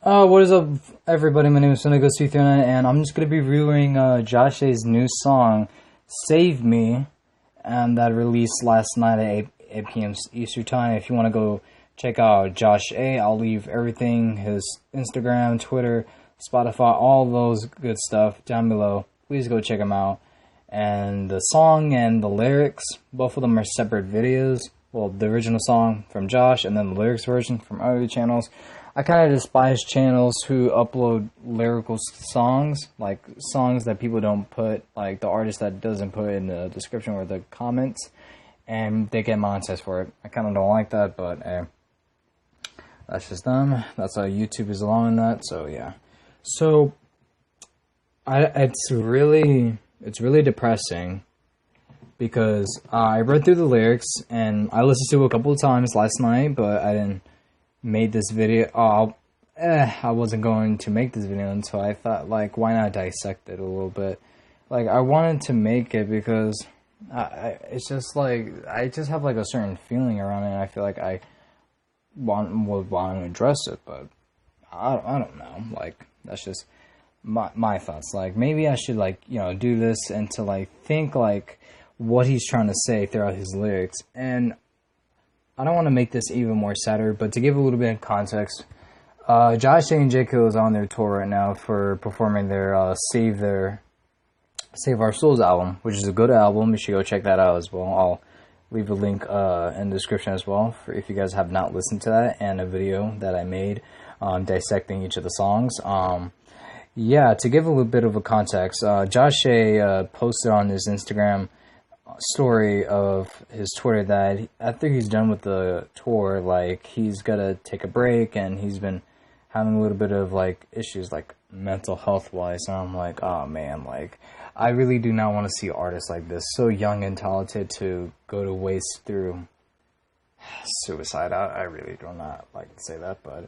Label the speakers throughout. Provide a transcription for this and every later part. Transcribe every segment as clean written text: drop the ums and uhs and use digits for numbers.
Speaker 1: What is up, everybody? My name is Sonigo339, and I'm just gonna be reviewing Josh A's new song, "Save Me," and that released last night at 8 p.m. Eastern Time. If you want to go check out Josh A, I'll leave everything, his Instagram, Twitter, Spotify, all those good stuff down below. Please go check him out. And the song and the lyrics, both of them are separate videos. Well, the original song from Josh, and then the lyrics version from other channels. I kind of despise channels who upload lyrical songs, like songs that people don't put, like the artist that doesn't put in the description or the comments, and they get monetized for it. I kind of don't like that, but that's just them. That's how YouTube is allowing that, so yeah. So, it's really depressing, because I read through the lyrics, and I listened to it a couple of times last night, but I didn't made this video. I wasn't going to make this video until I thought, like, why not dissect it a little bit? Like, I wanted to make it because it's just like, I just have like a certain feeling around it, and I feel like I would want to address it, but I don't know. Like, that's just my thoughts. Like, maybe I should, like, you know, do this and to like think like what he's trying to say throughout his lyrics. And I don't want to make this even more sadder, but to give a little bit of context, Josh A and J. Cole is on their tour right now for performing their Save Our Souls album, which is a good album. You should go check that out as well. I'll leave a link in the description as well for if you guys have not listened to that, and a video that I made dissecting each of the songs. Yeah, to give a little bit of a context, Josh A posted on his Instagram story of his Twitter that after he's done with the tour, like, he's gotta take a break, and he's been having a little bit of like issues like mental health wise. And I'm like, oh man, like, I really do not want to see artists like this, so young and talented, to go to waste through suicide. I really do not like to say that, but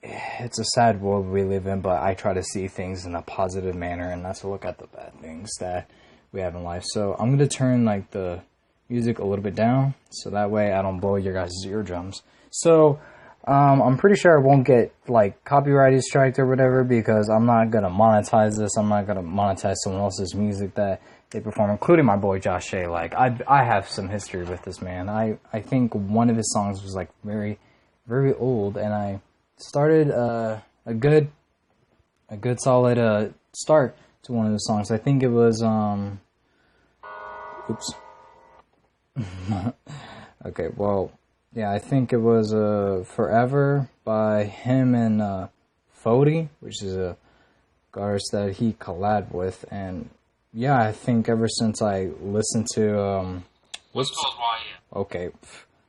Speaker 1: it's a sad world we live in. But I try to see things in a positive manner, and not to look at the bad things that we have in life. So I'm going to turn like the music a little bit down, so that way I don't blow your guys' eardrums. So I'm pretty sure I won't get like copyrighted striked or whatever, because I'm not going to monetize this. I'm not going to monetize someone else's music that they perform, including my boy Josh A. Like, I have some history with this man. I think one of his songs was like very, very old, and I started a good solid start to one of the songs. I think it was oops. Okay, well, yeah, I think it was Forever by him and Fody, which is a artist that he collabed with. And yeah, I think ever since I listened to okay,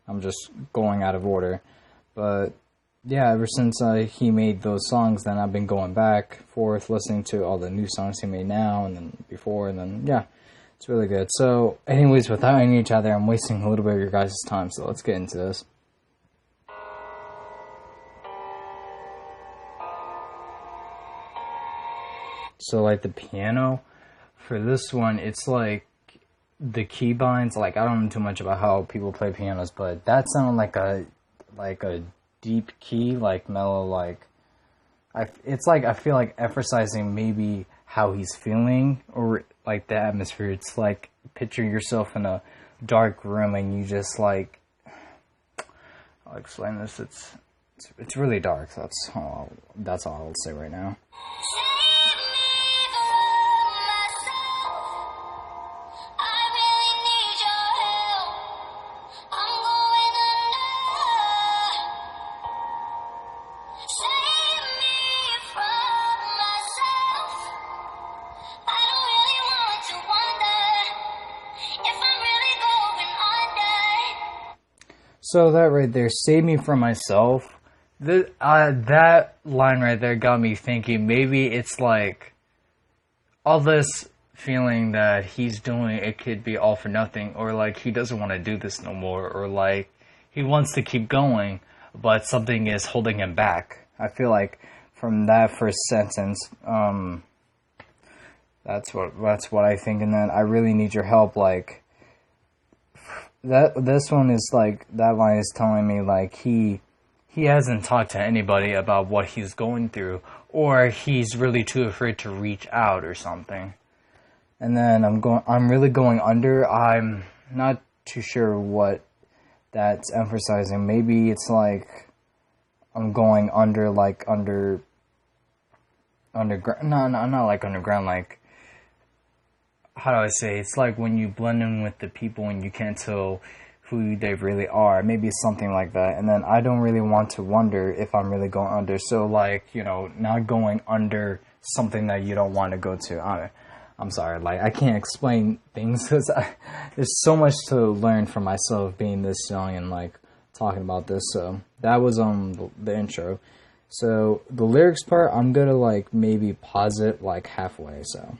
Speaker 1: I'm just going out of order, but yeah, ever since he made those songs, then I've been going back forth listening to all the new songs he made now and then before, and then yeah, it's really good. So anyways, without any each other, I'm wasting a little bit of your guys' time, so let's get into this. So like the piano for this one, it's like the keybinds, like, I don't know too much about how people play pianos, but that sounded like a deep key, like mellow, like it's like, I feel like emphasizing maybe how he's feeling, or like the atmosphere. It's like picture yourself in a dark room, and you just like, I'll explain this. It's really dark. So that's all I'll say right now. So that right there, save me from myself. That line right there got me thinking, maybe it's like all this feeling that he's doing, it could be all for nothing, or like he doesn't want to do this no more, or like he wants to keep going, but something is holding him back. I feel like from that first sentence, that's what I think. And then I really need your help, like, this one is like, that line is telling me like he he hasn't talked to anybody about what he's going through, or he's really too afraid to reach out or something. And then I'm really going under. I'm not too sure what that's emphasizing. Maybe it's like I'm going under, like underground. No, not like underground. Like, how do I say? It's like when you blend in with the people and you can't tell who they really are. Maybe something like that. And then I don't really want to wonder if I'm really going under. So, like, you know, not going under something that you don't want to go to. I'm sorry, like, I can't explain things because there's so much to learn from myself being this young and, like, talking about this. So that was the intro. So the lyrics part, I'm gonna, like, maybe pause it, like, halfway, so.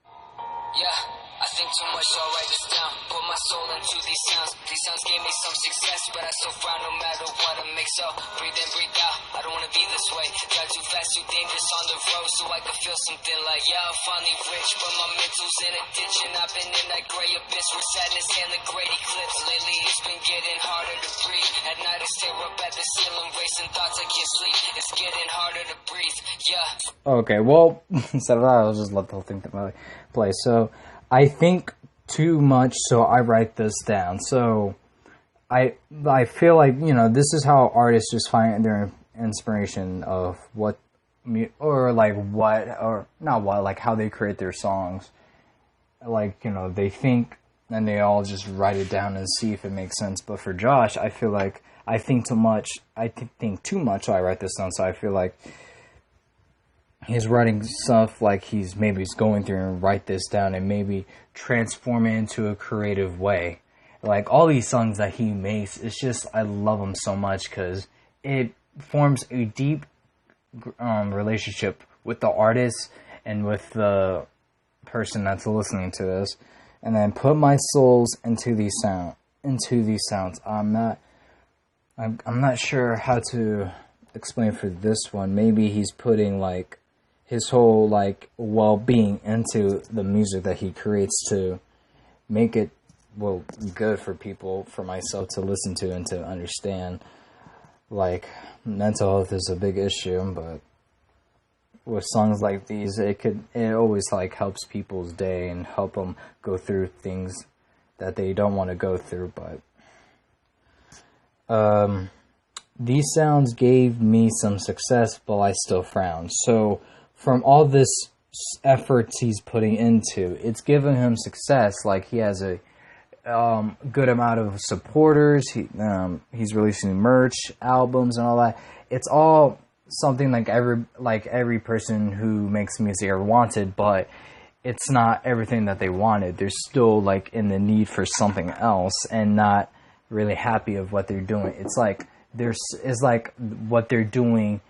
Speaker 2: Yeah, I think too much, so I'll write this down. Put my soul into these sounds. These sounds gave me some success, but I still frown no matter what I make. So breathe in, breathe out. I don't wanna be this way. Drive too fast, too dangerous on the road, so I can feel something like, yeah, I'm finally rich, but my mental's in a ditch, and I've been in that gray abyss where sadness and the great eclipse. Lately it's been getting harder to breathe. At night I stare up at the ceiling, racing thoughts I can't sleep. It's getting harder to breathe. Yeah.
Speaker 1: Okay, well, instead of that, I'll just let the whole thing play. So I think too much, so I write this down. So I feel like, you know, this is how artists just find their inspiration of what, or like what, or not what, like how they create their songs. Like, you know, they think and they all just write it down and see if it makes sense. But for Josh, I feel like I think too much, so I write this down. So I feel like he's writing stuff like he's going through and write this down and maybe transform it into a creative way. Like all these songs that he makes, it's just, I love them so much because it forms a deep relationship with the artist and with the person that's listening to this. And then put my souls into these sounds. I'm not sure how to explain for this one. Maybe he's putting like his whole like well-being into the music that he creates to make it good for people, for myself to listen to and to understand. Like, mental health is a big issue, but with songs like these, it always like helps people's day and help them go through things that they don't want to go through. But these sounds gave me some success, but I still frown. So from all this efforts he's putting into, it's given him success. Like, he has a good amount of supporters. He's releasing merch, albums, and all that. It's all something like every person who makes music ever wanted, but it's not everything that they wanted. They're still like in the need for something else and not really happy of what they're doing. It's like what they're doing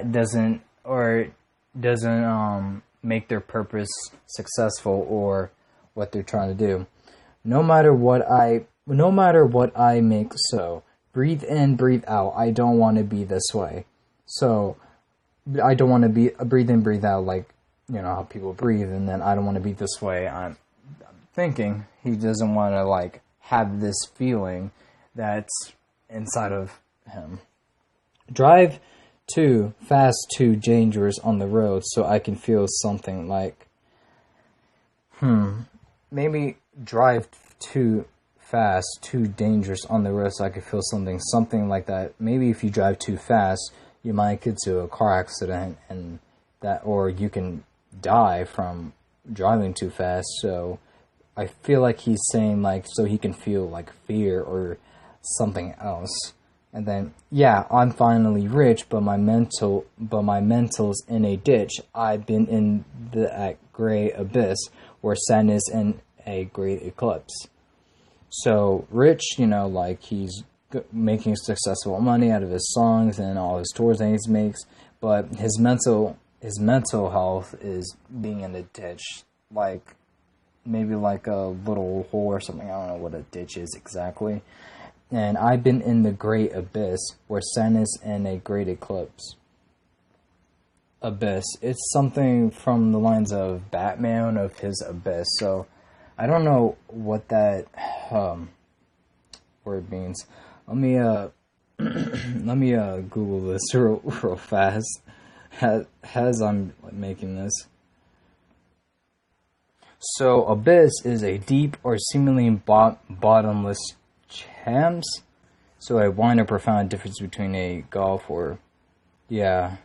Speaker 1: doesn't make their purpose successful or what they're trying to do. No matter what I make, so breathe in, breathe out. I don't want to be this way. So I don't want to be breathe in, breathe out, like, you know, how people breathe, and then I don't want to be this way. I'm thinking he doesn't want to like have this feeling that's inside of him. Drive too fast, too dangerous on the road, so I can feel something like, maybe drive too fast, too dangerous on the road, so I can feel something like that. Maybe if you drive too fast, you might get to a car accident, and that, or you can die from driving too fast. So I feel like he's saying like, so he can feel like fear or something else. And then, yeah, I'm finally rich, but my mental's in a ditch. I've been in that gray abyss where sadness and a great eclipse. So rich, you know, like he's making successful money out of his songs and all his tours that he makes, but his mental health is being in the ditch, like maybe like a little hole or something. I don't know what a ditch is exactly. And I've been in the great abyss where sadness and a great eclipse. Abyss. It's something from the lines of Batman, of his abyss. So I don't know what that word means. Let me Let me Google this real fast as I'm making this. So, abyss is a deep or seemingly bottomless champs. So, a wide or profound difference between a gulf or, yeah.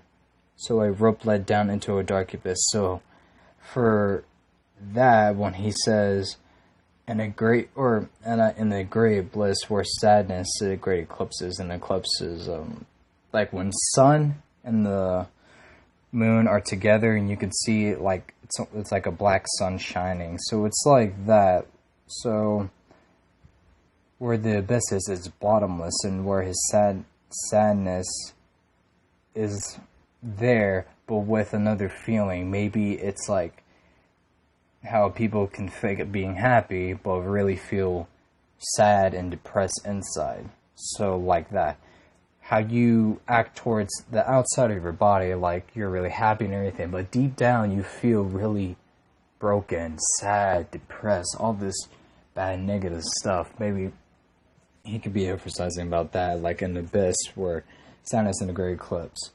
Speaker 1: So, a rope led down into a dark abyss. So, for that, when he says, in a great bliss where sadness, great eclipses, and eclipses, like when sun and the moon are together, and you can see like it's like a black sun shining. So it's like that. So where the abyss is, it's bottomless, and where his sadness is there, but with another feeling. Maybe it's like how people can fake it being happy, but really feel sad and depressed inside. So like that. How you act towards the outside of your body, like you're really happy and everything, but deep down you feel really broken, sad, depressed, all this bad negative stuff. Maybe he could be emphasizing about that, like in the abyss where sadness in a great eclipse.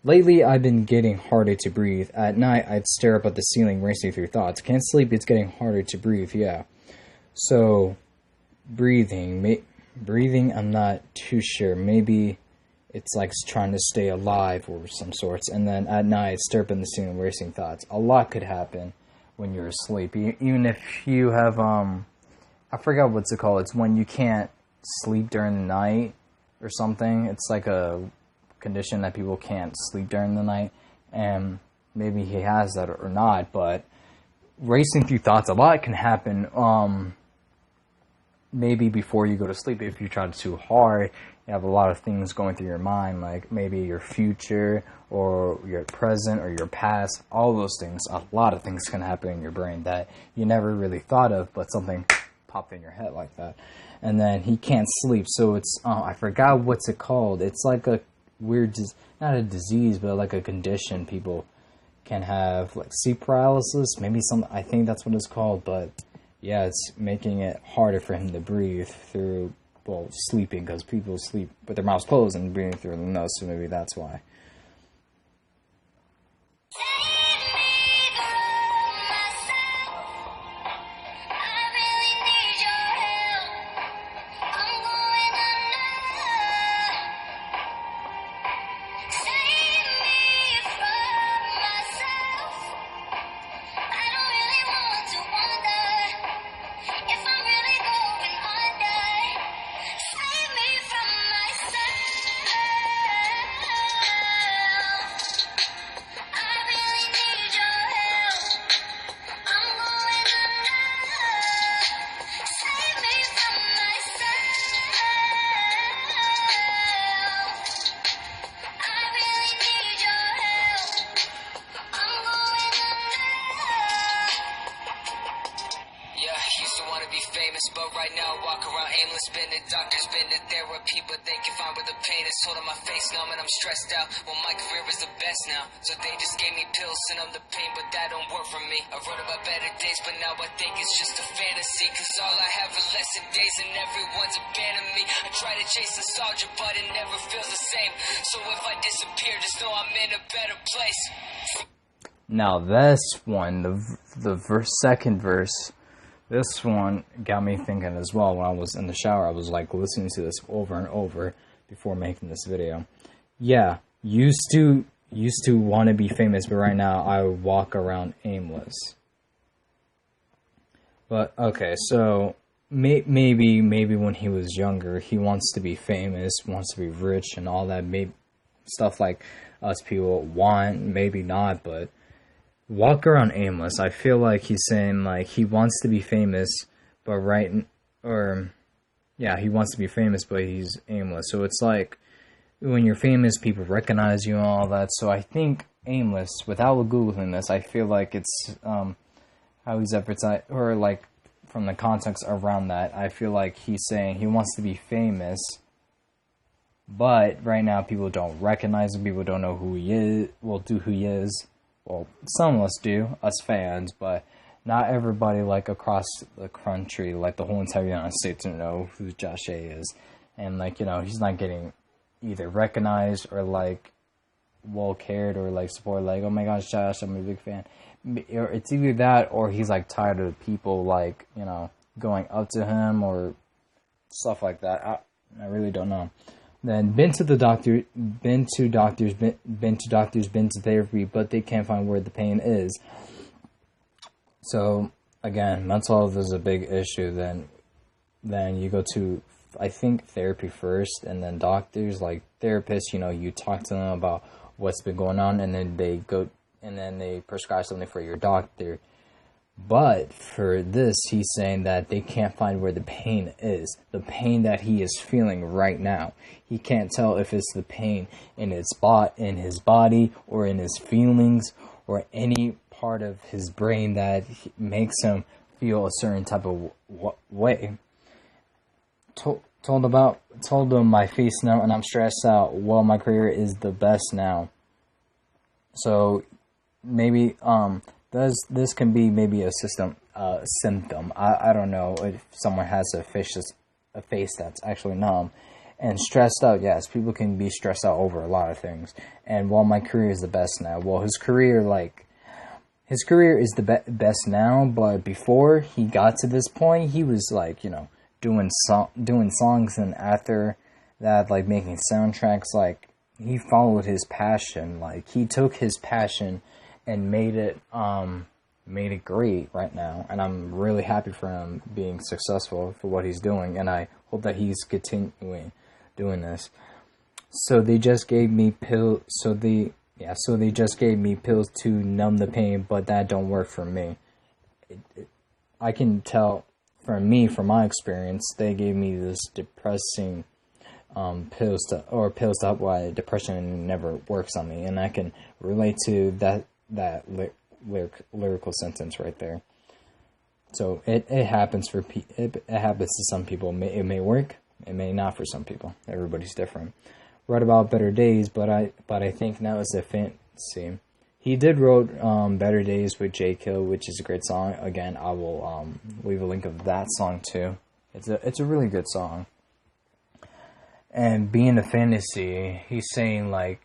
Speaker 1: Lately, I've been getting harder to breathe. At night, I'd stare up at the ceiling, racing through thoughts. Can't sleep, it's getting harder to breathe, yeah. So, breathing, I'm not too sure. Maybe it's like trying to stay alive or some sorts. And then at night, stare up at the ceiling, racing thoughts. A lot could happen when you're asleep. Even if you have, I forgot what's it called. It's when you can't sleep during the night or something. It's like a condition that people can't sleep during the night, and maybe he has that or not, but racing through thoughts, a lot can happen maybe before you go to sleep. If you try too hard, you have a lot of things going through your mind, like maybe your future or your present or your past. All those things, a lot of things can happen in your brain that you never really thought of, but something popped in your head like that. And then he can't sleep, so it's I forgot what's it called. It's like a weird, not a disease, but like a condition people can have, like sleep paralysis, maybe some, I think that's what it's called. But yeah, it's making it harder for him to breathe through, well, sleeping, because people sleep with their mouths closed and breathing through the nose, so maybe that's why.
Speaker 2: But right now I walk around aimless, been to doctors, been to therapy, but they can find where the pain is. Holding my face numb and I'm stressed out. Well, my career is the best now, so they just gave me pills to numb the pain, but that don't work for me. I wrote about better days, but now I think it's just a fantasy, cause all I have are lesser days and everyone's abandoned me. I try to chase nostalgia, but it never feels the same. So if I disappear, just know I'm in a better place.
Speaker 1: Now this one, the second verse, this one got me thinking as well. When I was in the shower, I was like listening to this over and over before making this video. Yeah, used to want to be famous, but right now I walk around aimless. But okay, so maybe when he was younger, he wants to be famous, wants to be rich and all that, maybe stuff like us people want, maybe not, but walk around aimless. I feel like he's saying like he wants to be famous, but he wants to be famous, but he's aimless. So it's like when you're famous, people recognize you and all that. So I think aimless, without Googling this, I feel like it's how he's advertised, or like from the context around that, I feel like he's saying he wants to be famous, but right now people don't recognize him, people don't know who he is, who he is. Well, some of us do, us fans, but not everybody, like, across the country, like, the whole entire United States, to know who Josh A is. And, like, you know, he's not getting either recognized or like well cared or like support, like, oh my gosh, Josh, I'm a big fan. Or it's either that or he's like tired of people like, you know, going up to him or stuff like that. I really don't know. Then been to therapy, but they can't find where the pain is. So again, mental health is a big issue. Then you go to, I think, therapy first, and then doctors, like therapists, you know, you talk to them about what's been going on, and then they prescribe something for your doctor. But for this, he's saying that they can't find where the pain is, the pain that he is feeling right now. He can't tell if it's the pain in his body or in his feelings or any part of his brain that makes him feel a certain type of way. Told him my face now and I'm stressed out. Well, my career is the best now. So maybe this can be maybe a symptom. I don't know if someone has a face that's actually numb. And stressed out, yes, people can be stressed out over a lot of things. And while my career is the best now, well, his career is the best now, but before he got to this point, he was like, you know, doing songs, and after that, like making soundtracks. Like, he followed his passion. Like, he took his passion and made it great right now, and I'm really happy for him being successful for what he's doing, and I hope that he's continuing doing this. So they just gave me pills. So they just gave me pills to numb the pain, but that don't work for me. I can tell from my experience, they gave me this depressing pills to help why depression never works on me, and I can relate to that lyrical sentence right there. So it happens it happens to some people. It may work, it may not for some people. Everybody's different. Wrote about Better Days, but I think now it's a fantasy. He did wrote Better Days with J. Kill, which is a great song. Again, I will leave a link of that song too. It's a really good song. And being a fantasy, he's saying like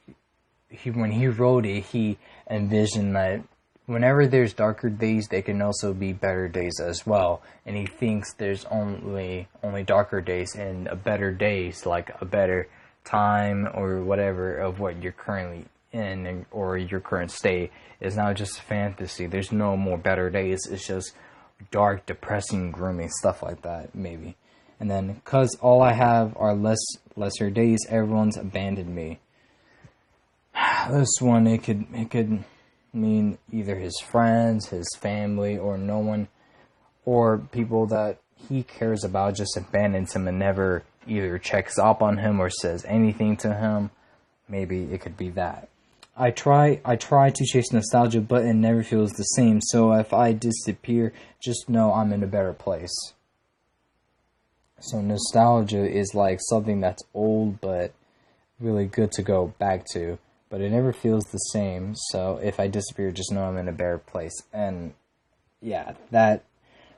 Speaker 1: when he wrote it, he envisioned that whenever there's darker days, they can also be better days as well. And he thinks there's only darker days and better days, like a better time or whatever of what you're currently in or your current state is now just a fantasy. There's no more better days. It's just dark, depressing, gloomy stuff like that, maybe. And then, 'cause all I have are lesser days, everyone's abandoned me. This one, it could mean either his friends, his family, or no one, or people that he cares about just abandons him and never either checks up on him or says anything to him. Maybe it could be that. I try to chase nostalgia, but it never feels the same. So if I disappear, just know I'm in a better place. So nostalgia is like something that's old, but really good to go back to. But it never feels the same. So if I disappear, just know I'm in a better place. And yeah, that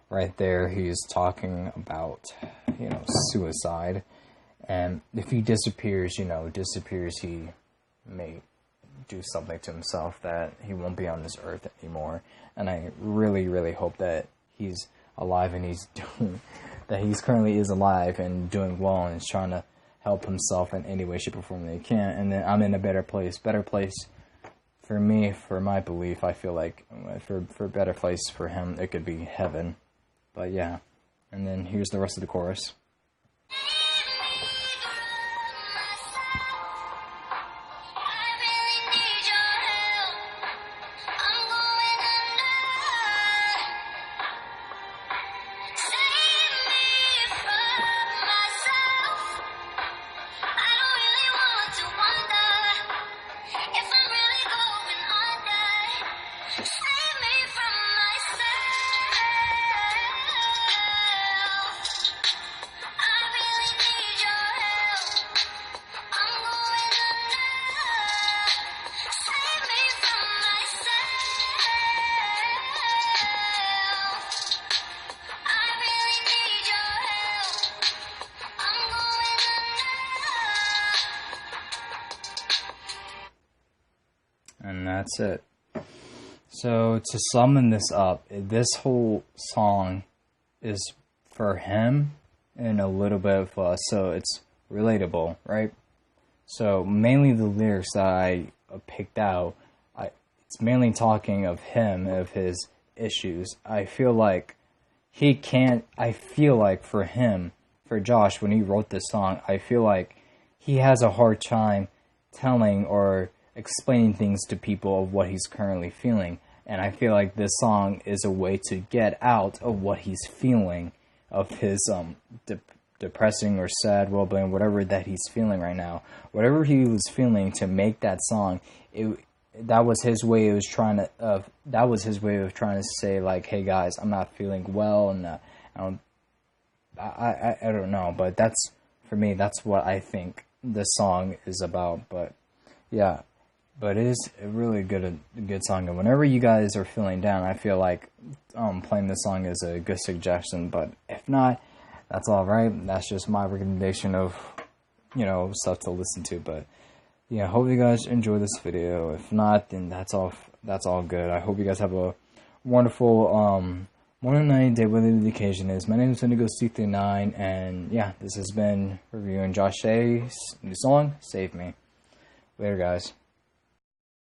Speaker 1: right there, he's talking about, suicide. And if he disappears, he may do something to himself that he won't be on this earth anymore. And I really, really hope that he's alive and that he's currently is alive and doing well and is trying to help himself in any way, shape, or form that he can. And then I'm in a better place for me, for my belief. I feel like for a better place for him, it could be heaven. But yeah, and then here's the rest of the chorus. And that's it. So to sum this up, this whole song is for him and a little bit of us, so it's relatable, right? So mainly the lyrics that I picked out, it's mainly talking of him, of his issues. I feel like for him, for Josh, when he wrote this song, I feel like he has a hard time telling or explaining things to people of what he's currently feeling. And I feel like this song is a way to get out of what he's feeling, of his depressing or sad, well-being, whatever that he's feeling right now. Whatever he was feeling to make that song, that was his way of trying to say, like, hey guys, I'm not feeling well, and I don't know, but that's, for me, that's what I think this song is about. But yeah, but it is a really good song, and whenever you guys are feeling down, I feel like playing this song is a good suggestion. But if not, that's all right. That's just my recommendation of, stuff to listen to. But yeah, hope you guys enjoy this video. If not, then that's all good. I hope you guys have a wonderful morning, night, day, whatever the occasion is. My name is SoundCloud, and yeah, this has been reviewing Josh A's new song, Save Me. Later, guys.